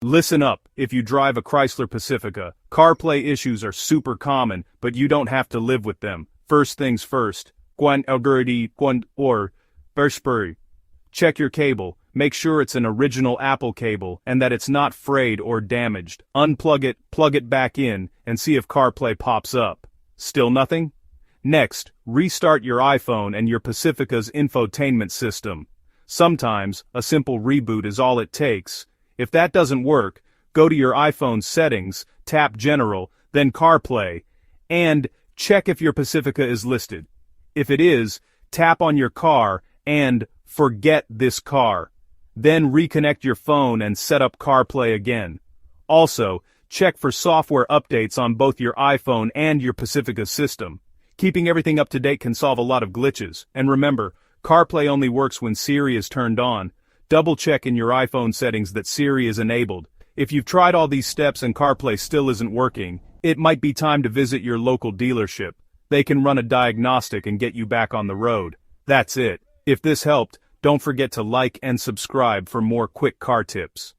Listen up, if you drive a Chrysler Pacifica, CarPlay issues are super common, but you don't have to live with them. First things first, check your cable, make sure it's an original Apple cable and that it's not frayed or damaged. Unplug it, plug it back in, and see if CarPlay pops up. Still nothing? Next, restart your iPhone and your Pacifica's infotainment system. Sometimes, a simple reboot is all it takes. If that doesn't work, go to your iPhone settings, tap General, then CarPlay, and check if your Pacifica is listed. If it is, tap on your car and forget this car. Then reconnect your phone and set up CarPlay again. Also, check for software updates on both your iPhone and your Pacifica system. Keeping everything up to date can solve a lot of glitches, and remember, CarPlay only works when Siri is turned on. Double-check in your iPhone settings that Siri is enabled. If you've tried all these steps and CarPlay still isn't working, it might be time to visit your local dealership. They can run a diagnostic and get you back on the road. That's it. If this helped, don't forget to like and subscribe for more quick car tips.